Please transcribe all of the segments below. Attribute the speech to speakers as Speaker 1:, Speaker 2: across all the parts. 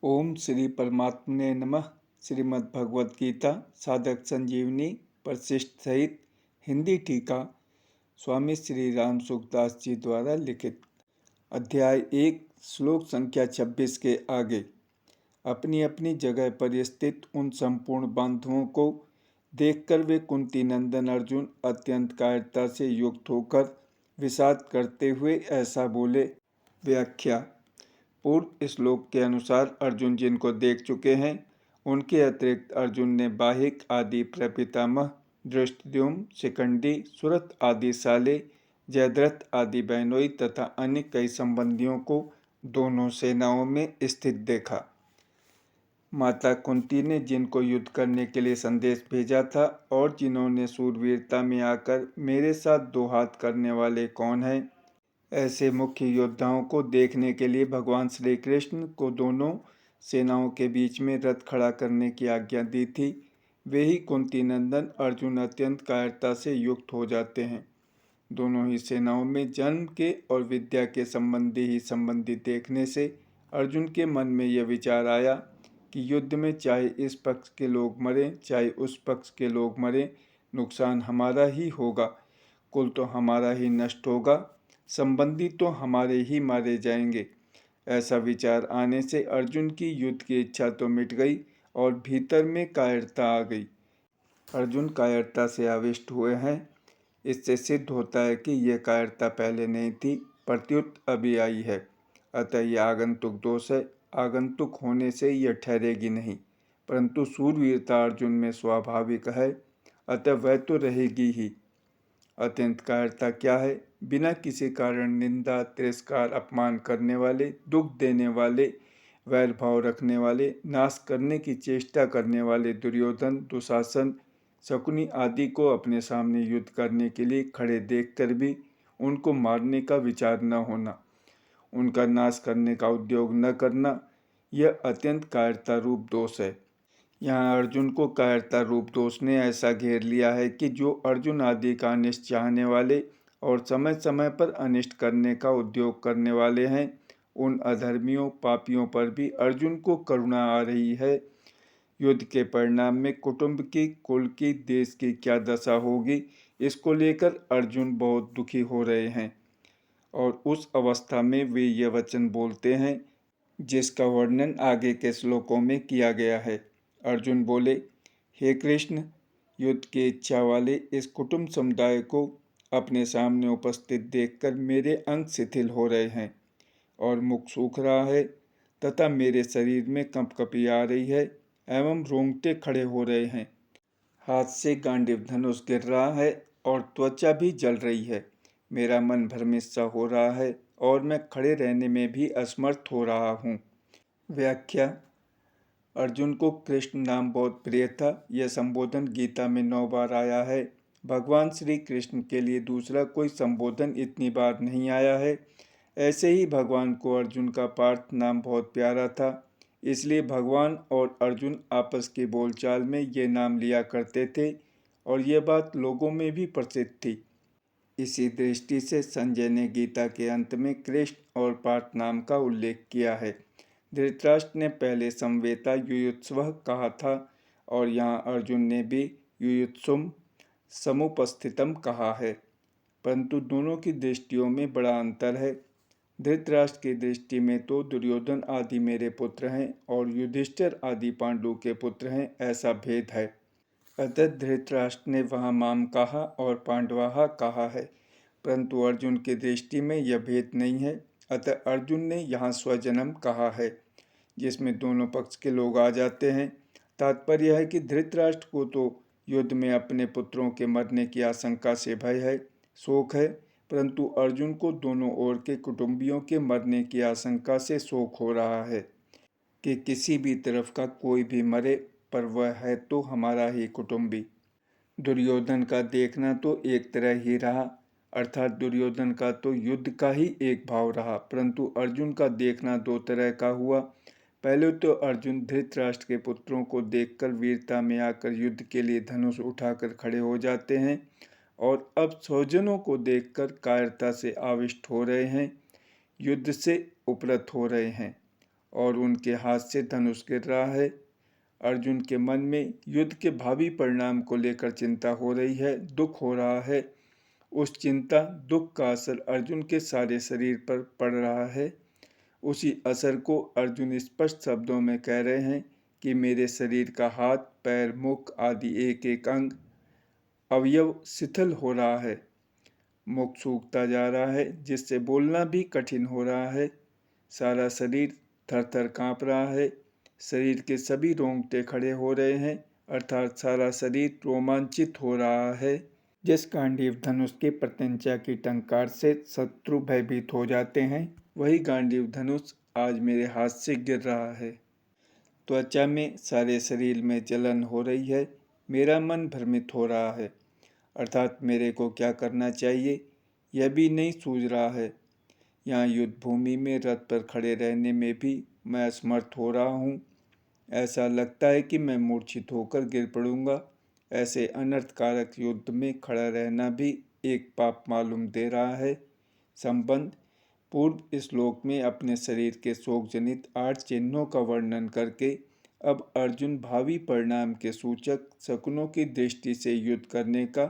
Speaker 1: ओम श्री परमात्मने नमः। श्रीमद् भगवद गीता साधक संजीवनी परिशिष्ट सहित हिंदी टीका स्वामी श्री राम सुखदास जी द्वारा लिखित। अध्याय 1 श्लोक संख्या 26 के आगे। अपनी अपनी जगह पर स्थित उन संपूर्ण बांधवों को देखकर वे कुंती नंदन अर्जुन अत्यंत कायरता से युक्त होकर विषाद करते हुए ऐसा बोले। व्याख्या। पूर्व श्लोक के अनुसार अर्जुन जिनको देख चुके हैं उनके अतिरिक्त अर्जुन ने बाहिक आदि प्रपितामह धृष्टद्युम्न, शिखंडी, सुरथ आदि साले, जयद्रथ आदि बहनोई तथा अन्य कई संबंधियों को दोनों सेनाओं में स्थित देखा। माता कुंती ने जिनको युद्ध करने के लिए संदेश भेजा था और जिन्होंने शूरवीरता में आकर मेरे साथ दो हाथ करने वाले कौन हैं, ऐसे मुख्य योद्धाओं को देखने के लिए भगवान श्री कृष्ण को दोनों सेनाओं के बीच में रथ खड़ा करने की आज्ञा दी थी। वे ही कुंती नंदन अर्जुन अत्यंत कायरता से युक्त हो जाते हैं। दोनों ही सेनाओं में जन्म के और विद्या के संबंधी देखने से अर्जुन के मन में यह विचार आया कि युद्ध में चाहे इस पक्ष के लोग मरें चाहे उस पक्ष के लोग मरें, नुकसान हमारा ही होगा, कुल तो हमारा ही नष्ट होगा, संबंधी तो हमारे ही मारे जाएंगे। ऐसा विचार आने से अर्जुन की युद्ध की इच्छा तो मिट गई और भीतर में कायरता आ गई। अर्जुन कायरता से आविष्ट हुए हैं। इससे सिद्ध होता है कि यह कायरता पहले नहीं थी, प्रत्युत अभी आई है। अतः यह आगंतुक दोष है। आगंतुक होने से यह ठहरेगी नहीं, परंतु शूरवीरता अर्जुन में स्वाभाविक है, अतः वह तो रहेगी ही। अत्यंत कायरता क्या है? बिना किसी कारण निंदा, तिरस्कार, अपमान करने वाले, दुख देने वाले, वैर भाव रखने वाले, नाश करने की चेष्टा करने वाले दुर्योधन, दुशासन, शकुनी आदि को अपने सामने युद्ध करने के लिए खड़े देखकर भी उनको मारने का विचार न होना, उनका नाश करने का उद्योग न करना, यह अत्यंत कायरता रूप दोष है। यहाँ अर्जुन को कायरता रूप दोष ने ऐसा घेर लिया है कि जो अर्जुन आदि का अनिष्ट चाहने वाले और समय समय पर अनिष्ट करने का उद्योग करने वाले हैं, उन अधर्मियों पापियों पर भी अर्जुन को करुणा आ रही है। युद्ध के परिणाम में कुटुंब की, कुल की, देश की क्या दशा होगी, इसको लेकर अर्जुन बहुत दुखी हो रहे हैं और उस अवस्था में वे ये वचन बोलते हैं जिसका वर्णन आगे के श्लोकों में किया गया है। अर्जुन बोले, हे कृष्ण, युद्ध की इच्छा वाले इस कुटुंब समुदाय को अपने सामने उपस्थित देखकर मेरे अंग शिथिल हो रहे हैं और मुख सूख रहा है तथा मेरे शरीर में कंपकपी आ रही है एवं रोंगटे खड़े हो रहे हैं। हाथ से गांडीव धनुष गिर रहा है और त्वचा भी जल रही है। मेरा मन भ्रमित सा हो रहा है और मैं खड़े रहने में भी असमर्थ हो रहा हूँ। व्याख्या। अर्जुन को कृष्ण नाम बहुत प्रिय था। यह संबोधन गीता में 9 बार आया है। भगवान श्री कृष्ण के लिए दूसरा कोई संबोधन इतनी बार नहीं आया है। ऐसे ही भगवान को अर्जुन का पार्थ नाम बहुत प्यारा था, इसलिए भगवान और अर्जुन आपस की बोलचाल में ये नाम लिया करते थे और ये बात लोगों में भी प्रसिद्ध थी। इसी दृष्टि से संजय ने गीता के अंत में कृष्ण और पार्थ नाम का उल्लेख किया है। धृतराष्ट्र ने पहले समवेता युयुत्सवः कहा था और यहाँ अर्जुन ने भी युयुत्सुम समुपस्थितम कहा है, परंतु दोनों की दृष्टियों में बड़ा अंतर है। धृतराष्ट्र की दृष्टि में तो दुर्योधन आदि मेरे पुत्र हैं और युधिष्ठिर आदि पांडु के पुत्र हैं, ऐसा भेद है। अतः धृतराष्ट्र ने वहाँ माम कहा और पांडवाहा कहा है, परंतु अर्जुन की दृष्टि में यह भेद नहीं है। अतः अर्जुन ने यहाँ स्वजन्म कहा है, जिसमें दोनों पक्ष के लोग आ जाते हैं। तात्पर्य है कि धृतराष्ट्र को तो युद्ध में अपने पुत्रों के मरने की आशंका से भय है, शोक है, परंतु अर्जुन को दोनों ओर के कुटुंबियों के मरने की आशंका से शोक हो रहा है कि किसी भी तरफ का कोई भी मरे, पर वह है तो हमारा ही कुटुंबी। दुर्योधन का देखना तो एक तरह ही रहा, अर्थात दुर्योधन का तो युद्ध का ही एक भाव रहा, परंतु अर्जुन का देखना दो तरह का हुआ। पहले तो अर्जुन धृतराष्ट्र के पुत्रों को देखकर वीरता में आकर युद्ध के लिए धनुष उठाकर खड़े हो जाते हैं और अब स्वजनों को देखकर कायरता से आविष्ट हो रहे हैं, युद्ध से उपरत हो रहे हैं और उनके हाथ से धनुष गिर रहा है। अर्जुन के मन में युद्ध के भावी परिणाम को लेकर चिंता हो रही है, दुख हो रहा है। उस चिंता दुख का असर अर्जुन के सारे शरीर पर पड़ रहा है। उसी असर को अर्जुन स्पष्ट शब्दों में कह रहे हैं कि मेरे शरीर का हाथ, पैर, मुख आदि एक एक अंग अवयव शिथिल हो रहा है, मुख सूखता जा रहा है, जिससे बोलना भी कठिन हो रहा है। सारा शरीर थर थर काँप रहा है, शरीर के सभी रोंगटे खड़े हो रहे हैं, अर्थात सारा शरीर रोमांचित हो रहा है। जिस गांडीव धनुष के प्रत्यंचा की टंकार से शत्रु भयभीत हो जाते हैं, वही गांडीव धनुष आज मेरे हाथ से गिर रहा है। त्वचा में, सारे शरीर में जलन हो रही है, मेरा मन भ्रमित हो रहा है, अर्थात मेरे को क्या करना चाहिए यह भी नहीं सूझ रहा है। यहाँ युद्ध भूमि में रथ पर खड़े रहने में भी मैं असमर्थ हो रहा हूँ। ऐसा लगता है कि मैं मूर्छित होकर गिर पड़ूंगा। ऐसे अनर्थकारक युद्ध में खड़ा रहना भी एक पाप मालूम दे रहा है। संबंध पूर्व श्लोक में अपने शरीर के शोकजनित 8 चिन्हों का वर्णन करके अब अर्जुन भावी परिणाम के सूचक शकुनों की दृष्टि से युद्ध करने का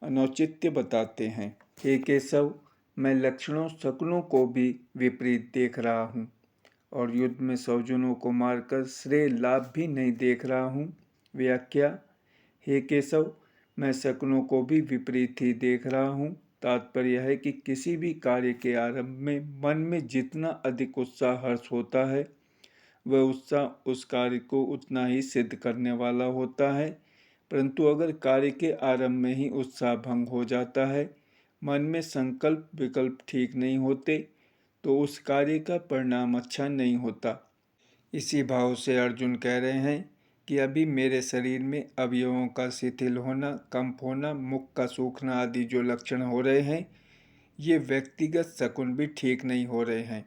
Speaker 1: अनौचित्य बताते हैं। हे केशव, मैं लक्षणों शकुनों को भी विपरीत देख रहा हूँ और युद्ध में स्वजनों को मारकर श्रेय लाभ भी नहीं देख रहा हूँ। व्याख्या: हे केशव, मैं शकुनों को भी विपरीत ही देख रहा हूँ। तात्पर्य है कि किसी भी कार्य के आरंभ में मन में जितना अधिक उत्साह हर्ष होता है, वह उत्साह उस कार्य को उतना ही सिद्ध करने वाला होता है। परंतु अगर कार्य के आरंभ में ही उत्साह भंग हो जाता है, मन में संकल्प विकल्प ठीक नहीं होते, तो उस कार्य का परिणाम अच्छा नहीं होता। इसी भाव से अर्जुन कह रहे हैं कि अभी मेरे शरीर में अवयवों का शिथिल होना, कंप होना, मुख का सूखना आदि जो लक्षण हो रहे हैं, ये व्यक्तिगत शकुन भी ठीक नहीं हो रहे हैं।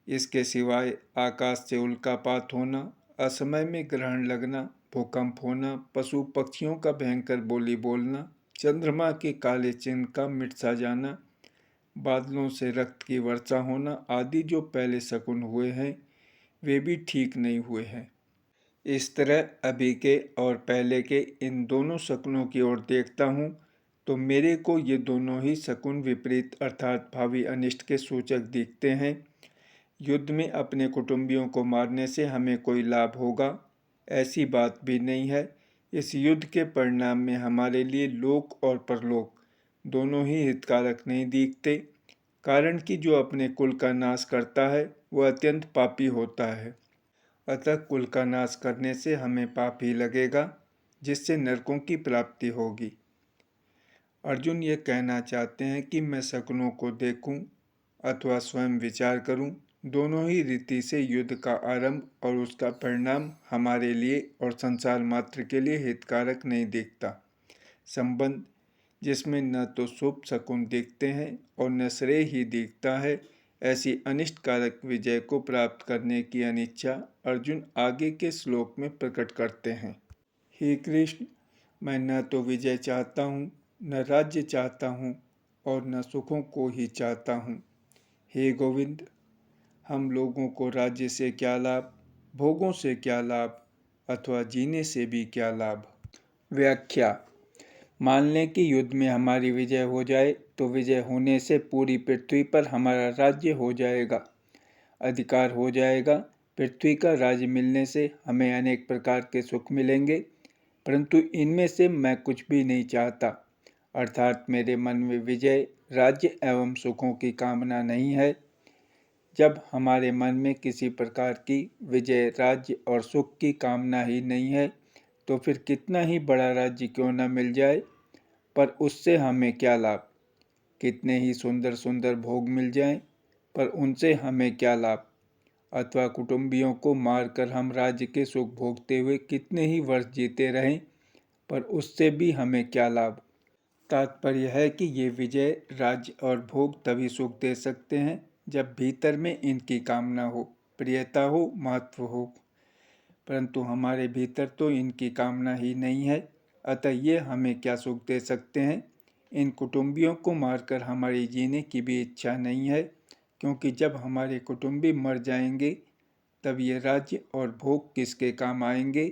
Speaker 1: इसके सिवाय आकाश से उल्कापात होना, असमय में ग्रहण लगना, भूकंप होना, पशु पक्षियों का भयंकर बोली बोलना, चंद्रमा के काले चिन्ह का मिट सा जाना, बादलों से रक्त की वर्षा होना आदि जो पहले शकुन हुए हैं, वे भी ठीक नहीं हुए हैं। इस तरह अभी के और पहले के इन दोनों शकुनों की ओर देखता हूँ तो मेरे को ये दोनों ही शकुन विपरीत अर्थात भावी अनिष्ट के सूचक दिखते हैं। युद्ध में अपने कुटुंबियों को मारने से हमें कोई लाभ होगा, ऐसी बात भी नहीं है। इस युद्ध के परिणाम में हमारे लिए लोक और परलोक दोनों ही हितकारक नहीं दिखते, कारण कि जो अपने कुल का नाश करता है वह अत्यंत पापी होता है। अतः कुल का नाश करने से हमें पाप ही लगेगा, जिससे नरकों की प्राप्ति होगी। अर्जुन ये कहना चाहते हैं कि मैं शकुनों को देखूं अथवा स्वयं विचार करूं, दोनों ही रीति से युद्ध का आरंभ और उसका परिणाम हमारे लिए और संसार मात्र के लिए हितकारक नहीं दिखता। संबंध जिसमें न तो शुभ शकुन दिखते हैं और न श्रेय ही दिखता है, ऐसी अनिष्टकारक विजय को प्राप्त करने की अनिच्छा अर्जुन आगे के श्लोक में प्रकट करते हैं। हे कृष्ण, मैं न तो विजय चाहता हूँ, न राज्य चाहता हूँ और न सुखों को ही चाहता हूँ। हे गोविंद, हम लोगों को राज्य से क्या लाभ, भोगों से क्या लाभ अथवा जीने से भी क्या लाभ। व्याख्या: मान लें कि युद्ध में हमारी विजय हो जाए तो विजय होने से पूरी पृथ्वी पर हमारा राज्य हो जाएगा, अधिकार हो जाएगा। पृथ्वी का राज्य मिलने से हमें अनेक प्रकार के सुख मिलेंगे, परंतु इनमें से मैं कुछ भी नहीं चाहता, अर्थात मेरे मन में विजय, राज्य एवं सुखों की कामना नहीं है। जब हमारे मन में किसी प्रकार की विजय, राज्य और सुख की कामना ही नहीं है, तो फिर कितना ही बड़ा राज्य क्यों न मिल जाए, पर उससे हमें क्या लाभ। कितने ही सुंदर सुंदर भोग मिल जाएं, पर उनसे हमें क्या लाभ। अथवा कुटुंबियों को मारकर हम राज्य के सुख भोगते हुए कितने ही वर्ष जीते रहें, पर उससे भी हमें क्या लाभ। तात्पर्य है कि ये विजय, राज्य और भोग तभी सुख दे सकते हैं जब भीतर में इनकी कामना हो, प्रियता हो, महत्व हो, परंतु हमारे भीतर तो इनकी कामना ही नहीं है। अतः ये हमें क्या सुख दे सकते हैं। इन कुटुंबियों को मारकर हमारी जीने की भी इच्छा नहीं है, क्योंकि जब हमारे कुटुंबी मर जाएंगे तब ये राज्य और भोग किसके काम आएंगे?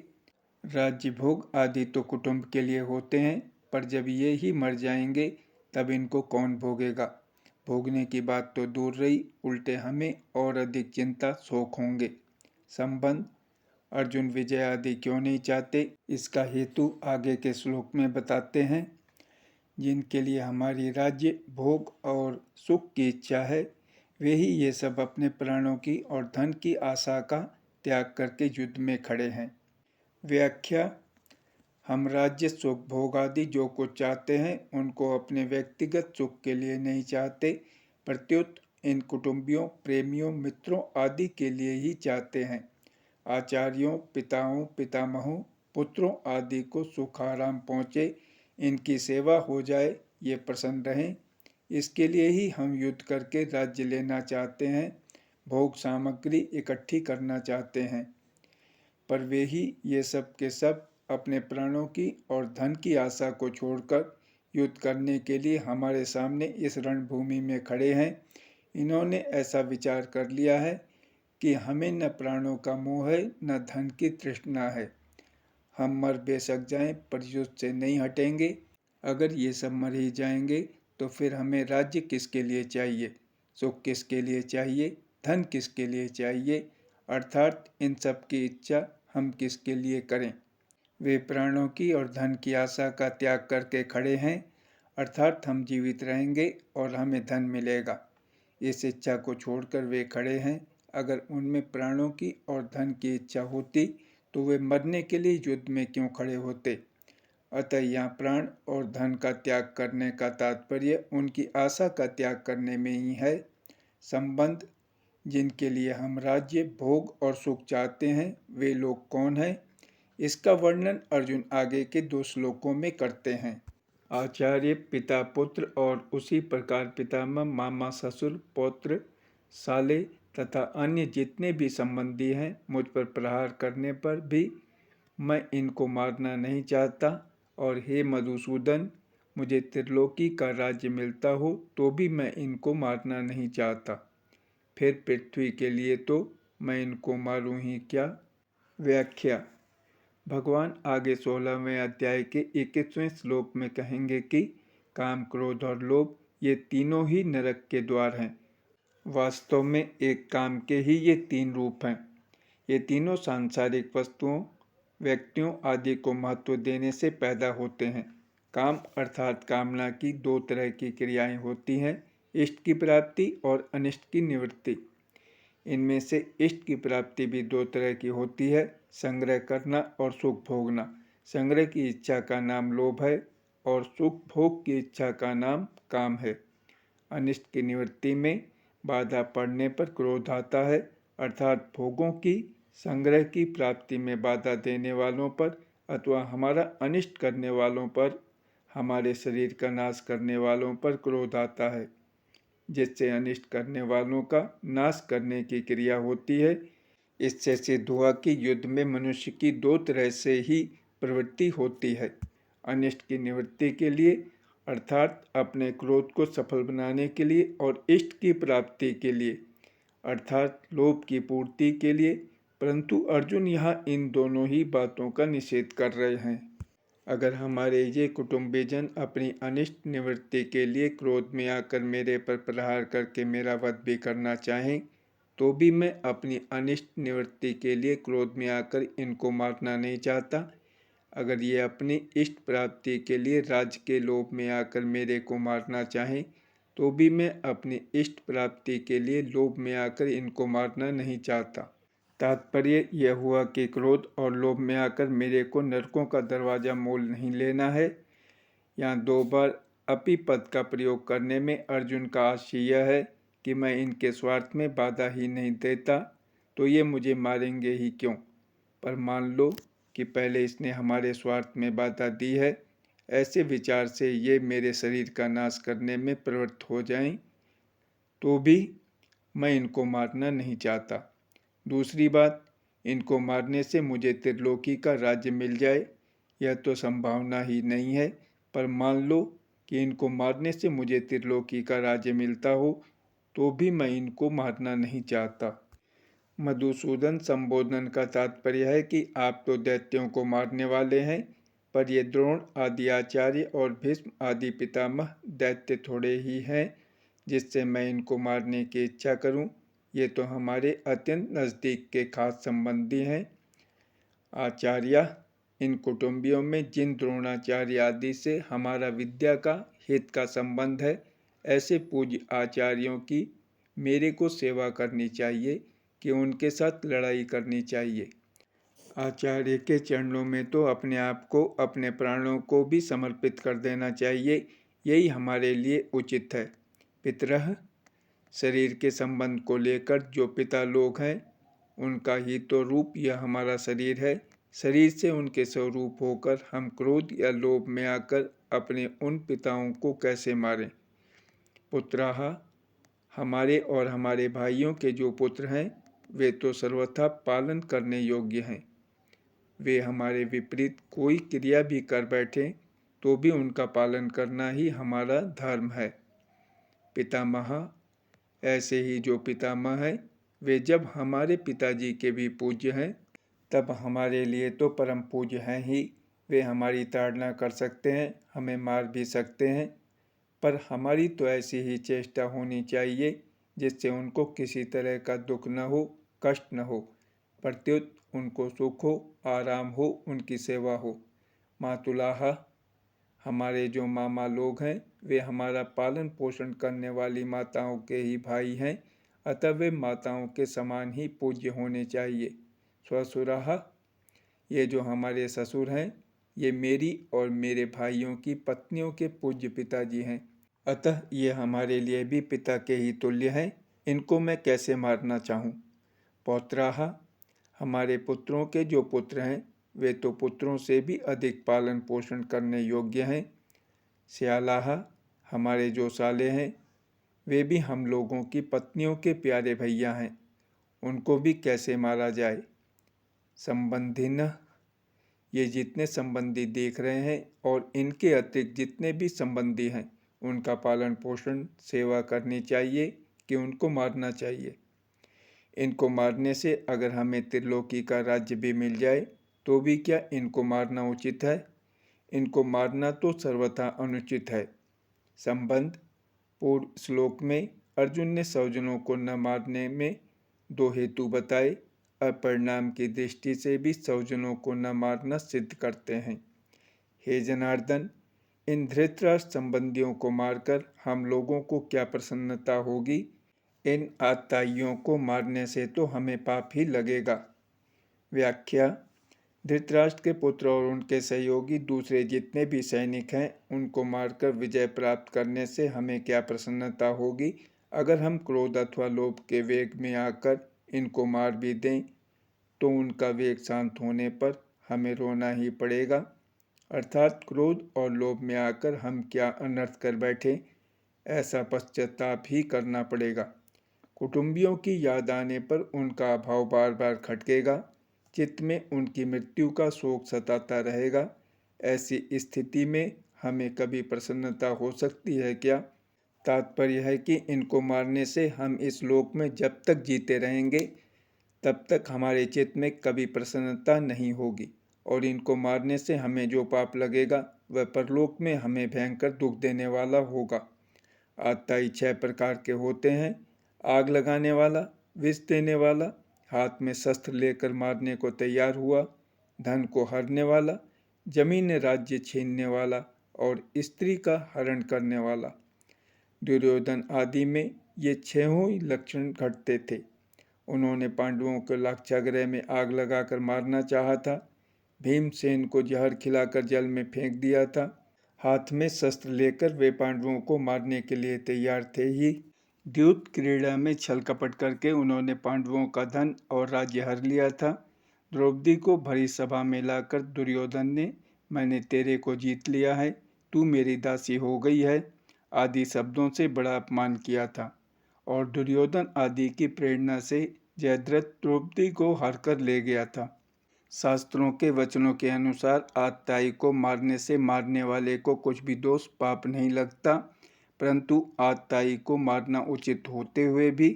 Speaker 1: राज्य भोग आदि तो कुटुंब के लिए होते हैं, पर जब ये ही मर जाएंगे तब इनको कौन भोगेगा? भोगने की बात तो दूर रही, उल्टे हमें और अधिक चिंता शोक होंगे। संबंध अर्जुन विजय आदि क्यों नहीं चाहते, इसका हेतु आगे के श्लोक में बताते हैं। जिनके लिए हमारी राज्य भोग और सुख की इच्छा है, वे ही ये सब अपने प्राणों की और धन की आशा का त्याग करके युद्ध में खड़े हैं। व्याख्या हम राज्य सुख भोग आदि जो कुछ चाहते हैं उनको अपने व्यक्तिगत सुख के लिए नहीं चाहते, प्रत्युत इन कुटुंबियों, प्रेमियों, मित्रों आदि के लिए ही चाहते हैं। आचार्यों, पिताओं, पितामहों, पुत्रों आदि को सुख आराम पहुँचे, इनकी सेवा हो जाए, ये प्रसन्न रहें, इसके लिए ही हम युद्ध करके राज्य लेना चाहते हैं, भोग सामग्री इकट्ठी करना चाहते हैं। पर वे ही ये सब के सब अपने प्राणों की और धन की आशा को छोड़कर युद्ध करने के लिए हमारे सामने इस रणभूमि में खड़े हैं। इन्होंने ऐसा विचार कर लिया है कि हमें न प्राणों का मोह है न धन की तृष्णा है। हम मर बेशक जाएं पर युद्ध से नहीं हटेंगे। अगर ये सब मर ही जाएंगे तो फिर हमें राज्य किसके लिए चाहिए, सुख किसके लिए चाहिए, धन किसके लिए चाहिए, अर्थात इन सब की इच्छा हम किसके लिए करें? वे प्राणों की और धन की आशा का त्याग करके खड़े हैं, अर्थात हम जीवित रहेंगे और हमें धन मिलेगा, इस इच्छा को छोड़कर वे खड़े हैं। अगर उनमें प्राणों की और धन की इच्छा होती तो वे मरने के लिए युद्ध में क्यों खड़े होते? अतः यहाँ प्राण और धन का त्याग करने का तात्पर्य उनकी आशा का त्याग करने में ही है। संबंध जिनके लिए हम राज्य भोग और सुख चाहते हैं वे लोग कौन हैं, इसका वर्णन अर्जुन आगे के 2 श्लोकों में करते हैं। आचार्य, पिता, पुत्र और उसी प्रकार पितामह, मामा, ससुर, पौत्र, साले तथा अन्य जितने भी संबंधी हैं, मुझ पर प्रहार करने पर भी मैं इनको मारना नहीं चाहता। और हे मधुसूदन, मुझे त्रिलोकी का राज्य मिलता हो तो भी मैं इनको मारना नहीं चाहता। फिर पृथ्वी के लिए तो मैं इनको मारूं ही क्या? व्याख्या भगवान आगे 16वें अध्याय के 21वें श्लोक में कहेंगे कि काम, क्रोध और लोभ ये तीनों ही नरक के द्वार हैं। वास्तव में एक काम के ही ये 3 रूप हैं। ये तीनों सांसारिक वस्तुओं, व्यक्तियों आदि को महत्व देने से पैदा होते हैं। काम अर्थात कामना की 2 तरह की क्रियाएं होती हैं, इष्ट की प्राप्ति और अनिष्ट की निवृत्ति। इनमें से इष्ट की प्राप्ति भी 2 तरह की होती है, संग्रह करना और सुख भोगना। संग्रह की इच्छा का नाम लोभ है और सुख भोग की इच्छा का नाम काम है। अनिष्ट की निवृत्ति में बाधा पड़ने पर क्रोध आता है, अर्थात भोगों की संग्रह की प्राप्ति में बाधा देने वालों पर अथवा हमारा अनिष्ट करने वालों पर, हमारे शरीर का नाश करने वालों पर क्रोध आता है, जिससे अनिष्ट करने वालों का नाश करने की क्रिया होती है। इससे सिद्ध हुआ कि युद्ध में मनुष्य की 2 तरह से ही प्रवृत्ति होती है। अनिष्ट की निवृत्ति के लिए अर्थात अपने क्रोध को सफल बनाने के लिए, और इष्ट की प्राप्ति के लिए अर्थात लोभ की पूर्ति के लिए। परंतु अर्जुन यहाँ इन दोनों ही बातों का निषेध कर रहे हैं। अगर हमारे ये कुटुंबीजन अपनी अनिष्ट निवृत्ति के लिए क्रोध में आकर मेरे पर प्रहार करके मेरा वध भी करना चाहें तो भी मैं अपनी अनिष्ट निवृत्ति के लिए क्रोध में आकर इनको मारना नहीं चाहता। अगर ये अपनी इष्ट प्राप्ति के लिए राज्य के लोभ में आकर मेरे को मारना चाहें तो भी मैं अपनी इष्ट प्राप्ति के लिए लोभ में आकर इनको मारना नहीं चाहता। तात्पर्य यह हुआ कि क्रोध और लोभ में आकर मेरे को नरकों का दरवाज़ा मोल नहीं लेना है। यहाँ 2 बार अपि पद का प्रयोग करने में अर्जुन का आशय यह है कि मैं इनके स्वार्थ में बाधा ही नहीं देता तो ये मुझे मारेंगे ही क्यों। पर मान लो कि पहले इसने हमारे स्वार्थ में बाधा दी है, ऐसे विचार से ये मेरे शरीर का नाश करने में प्रवृत्त हो जाएं तो भी मैं इनको मारना नहीं चाहता। दूसरी बात, इनको मारने से मुझे त्रिलोकी का राज्य मिल जाए यह तो संभावना ही नहीं है, पर मान लो कि इनको मारने से मुझे त्रिलोकी का राज्य मिलता हो तो भी मैं इनको मारना नहीं चाहता। मधुसूदन संबोधन का तात्पर्य है कि आप तो दैत्यों को मारने वाले हैं, पर ये द्रोण आदि आचार्य और भीष्म आदि पितामह दैत्य थोड़े ही हैं जिससे मैं इनको मारने की इच्छा करूं। ये तो हमारे अत्यंत नज़दीक के खास संबंधी हैं। आचार्य, इन कुटुंबियों में जिन द्रोणाचार्य आदि से हमारा विद्या का हित का संबंध है, ऐसे पूज्य आचार्यों की मेरे को सेवा करनी चाहिए कि उनके साथ लड़ाई करनी चाहिए। आचार्य के चरणों में तो अपने आप को, अपने प्राणों को भी समर्पित कर देना चाहिए। यही हमारे लिए उचित है। पितरः, शरीर के संबंध को लेकर जो पिता लोग हैं, उनका ही तो रूप यह हमारा शरीर है। शरीर से उनके स्वरूप होकर हम क्रोध या लोभ में आकर अपने उन पिताओं को कैसे मारें। पुत्राः, हमारे और हमारे भाइयों के जो पुत्र हैं, वे तो सर्वथा पालन करने योग्य हैं। वे हमारे विपरीत कोई क्रिया भी कर बैठें तो भी उनका पालन करना ही हमारा धर्म है। पितामह, ऐसे ही जो पितामह हैं, वे जब हमारे पिताजी के भी पूज्य हैं, तब हमारे लिए तो परम पूज्य हैं ही। वे हमारी ताड़ना कर सकते हैं, हमें मार भी सकते हैं, पर हमारी तो ऐसी ही चेष्टा होनी चाहिए जिससे उनको किसी तरह का दुख न हो, कष्ट न हो, प्रत्युत उनको सुख हो, आराम हो, उनकी सेवा हो। मातुलाह, हमारे जो मामा लोग हैं, वे हमारा पालन पोषण करने वाली माताओं के ही भाई हैं, अतः वे माताओं के समान ही पूज्य होने चाहिए। स्वसुराः, ये जो हमारे ससुर हैं, ये मेरी और मेरे भाइयों की पत्नियों के पूज्य पिताजी हैं, अतः ये हमारे लिए भी पिता के ही तुल्य हैं। इनको मैं कैसे मारना चाहूँ। पौत्राः, हमारे पुत्रों के जो पुत्र हैं, वे तो पुत्रों से भी अधिक पालन पोषण करने योग्य हैं। श्यालाः, हमारे जो साले हैं, वे भी हम लोगों की पत्नियों के प्यारे भैया हैं, उनको भी कैसे मारा जाए। संबंधिनः, ये जितने संबंधी देख रहे हैं और इनके अतिरिक्त जितने भी संबंधी हैं, उनका पालन पोषण सेवा करनी चाहिए कि उनको मारना चाहिए। इनको मारने से अगर हमें त्रिलोकी का राज्य भी मिल जाए तो भी क्या इनको मारना उचित है। इनको मारना तो सर्वथा अनुचित है। संबंध, पूर्व श्लोक में अर्जुन ने स्वजनों को न मारने में दो हेतु बताए। अपरिणाम की दृष्टि से भी स्वजनों को न मारना सिद्ध करते हैं। हे जनार्दन, इन धृतराष्ट्र संबंधियों को मारकर हम लोगों को क्या प्रसन्नता होगी। इन आताइयों को मारने से तो हमें पाप ही लगेगा। व्याख्या, धृतराष्ट्र के पुत्र और उनके सहयोगी दूसरे जितने भी सैनिक हैं, उनको मारकर विजय प्राप्त करने से हमें क्या प्रसन्नता होगी। अगर हम क्रोध अथवा लोभ के वेग में आकर इनको मार भी दें तो उनका वेग शांत होने पर हमें रोना ही पड़ेगा। अर्थात क्रोध और लोभ में आकर हम क्या अनर्थ कर बैठे, ऐसा पश्चाताप ही करना पड़ेगा। कुटुंबियों की याद आने पर उनका अभाव बार बार खटकेगा। चित्त में उनकी मृत्यु का शोक सताता रहेगा। ऐसी स्थिति में हमें कभी प्रसन्नता हो सकती है क्या। तात्पर्य है कि इनको मारने से हम इस लोक में जब तक जीते रहेंगे तब तक हमारे चित्त में कभी प्रसन्नता नहीं होगी, और इनको मारने से हमें जो पाप लगेगा वह परलोक में हमें भयंकर दुख देने वाला होगा। आत्ताई 6 प्रकार के होते हैं। आग लगाने वाला, विष देने वाला, हाथ में शस्त्र लेकर मारने को तैयार हुआ, धन को हरने वाला, जमीन राज्य छीनने वाला और स्त्री का हरण करने वाला। दुर्योधन आदि में ये 6 ही लक्षण घटते थे। उन्होंने पांडवों को लाक्षागृह में आग लगाकर मारना चाहा था। भीमसेन को जहर खिलाकर जल में फेंक दिया था। हाथ में शस्त्र लेकर वे पांडवों को मारने के लिए तैयार थे ही। द्यूत क्रीड़ा में छल कपट करके उन्होंने पांडवों का धन और राज्य हर लिया था। द्रौपदी को भरी सभा में लाकर दुर्योधन ने मैंने तेरे को जीत लिया है, तू मेरी दासी हो गई है आदि शब्दों से बड़ा अपमान किया था, और दुर्योधन आदि की प्रेरणा से जयद्रथ द्रौपदी को हर कर ले गया था। शास्त्रों के वचनों के अनुसार आतताई को मारने से मारने वाले को कुछ भी दोष पाप नहीं लगता, परंतु आतताई को मारना उचित होते हुए भी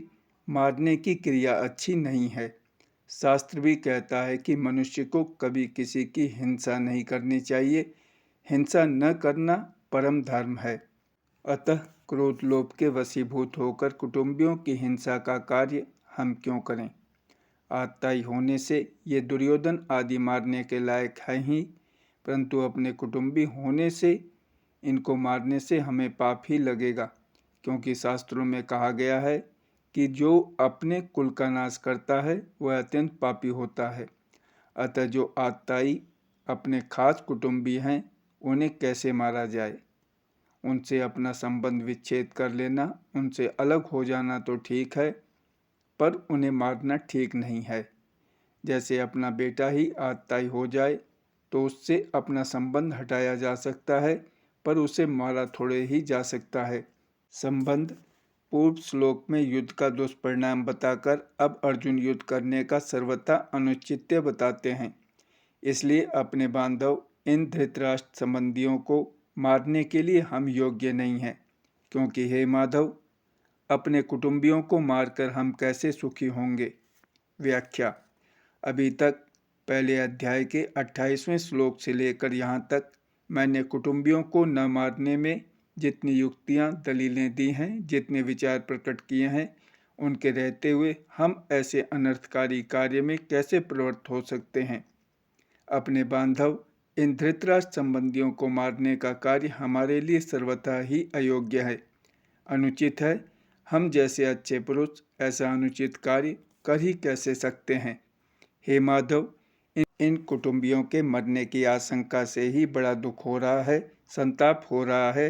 Speaker 1: मारने की क्रिया अच्छी नहीं है। शास्त्र भी कहता है कि मनुष्य को कभी किसी की हिंसा नहीं करनी चाहिए। हिंसा न करना परम धर्म है। अतः क्रोध लोभ के वशीभूत होकर कुटुंबियों की हिंसा का कार्य हम क्यों करें। आतताई होने से ये दुर्योधन आदि मारने के लायक है ही, परंतु अपने कुटुंबी होने से इनको मारने से हमें पाप ही लगेगा, क्योंकि शास्त्रों में कहा गया है कि जो अपने कुल का नाश करता है वह अत्यंत पापी होता है। अतः जो आतताई अपने खास कुटुंबी हैं उन्हें कैसे मारा जाए। उनसे अपना संबंध विच्छेद कर लेना, उनसे अलग हो जाना तो ठीक है, पर उन्हें मारना ठीक नहीं है। जैसे अपना बेटा ही आतताई हो जाए तो उससे अपना संबंध हटाया जा सकता है, पर उसे मारा थोड़े ही जा सकता है। संबंध पूर्व श्लोक में युद्ध का दुष्परिणाम बताकर अब अर्जुन युद्ध करने का सर्वथा अनुचित्य बताते हैं। इसलिए अपने बांधव इन धृतराष्ट्र संबंधियों को मारने के लिए हम योग्य नहीं हैं, क्योंकि हे माधव, अपने कुटुंबियों को मारकर हम कैसे सुखी होंगे। व्याख्या। अभी तक पहले अध्याय के 28वें श्लोक से लेकर यहाँ तक मैंने कुटुंबियों को न मारने में जितनी युक्तियाँ दलीलें दी हैं, जितने विचार प्रकट किए हैं, उनके रहते हुए हम ऐसे अनर्थकारी कार्य में कैसे प्रवृत्त हो सकते हैं। अपने बांधव इन धृतराष्ट्र संबंधियों को मारने का कार्य हमारे लिए सर्वथा ही अयोग्य है, अनुचित है। हम जैसे अच्छे पुरुष ऐसा अनुचित कार्य कर ही कैसे सकते हैं। हे माधव, इन कुटुंबियों के मरने की आशंका से ही बड़ा दुख हो रहा है, संताप हो रहा है,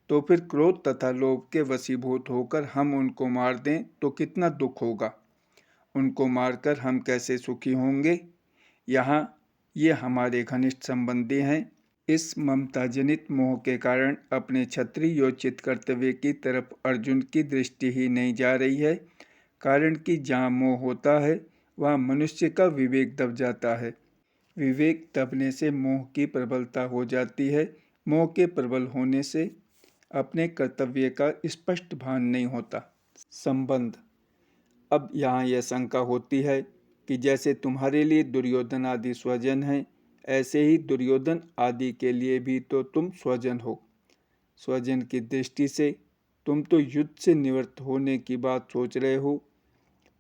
Speaker 1: तो फिर क्रोध तथा लोभ के वशीभूत होकर हम उनको मार दें तो कितना दुख होगा। उनको मारकर हम कैसे सुखी होंगे। यहाँ ये हमारे घनिष्ठ संबंधी हैं। इस ममता जनित मोह के कारण अपने क्षत्रिय योचित कर्तव्य की तरफ अर्जुन की दृष्टि ही नहीं जा रही है। कारण कि जहाँ मोह होता है वहाँ मनुष्य का विवेक दब जाता है। विवेक दबने से मोह की प्रबलता हो जाती है। मोह के प्रबल होने से अपने कर्तव्य का स्पष्ट भान नहीं होता। संबंध। अब यहाँ यह शंका होती है कि जैसे तुम्हारे लिए दुर्योधन आदि स्वजन हैं, ऐसे ही दुर्योधन आदि के लिए भी तो तुम स्वजन हो। स्वजन की दृष्टि से तुम तो युद्ध से निवृत्त होने की बात सोच रहे हो,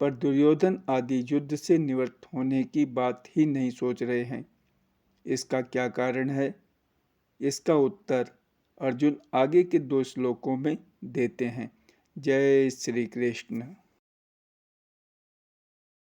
Speaker 1: पर दुर्योधन आदि युद्ध से निवृत्त होने की बात ही नहीं सोच रहे हैं। इसका क्या कारण है? इसका उत्तर अर्जुन आगे के 2 श्लोकों में देते हैं। जय श्री कृष्ण।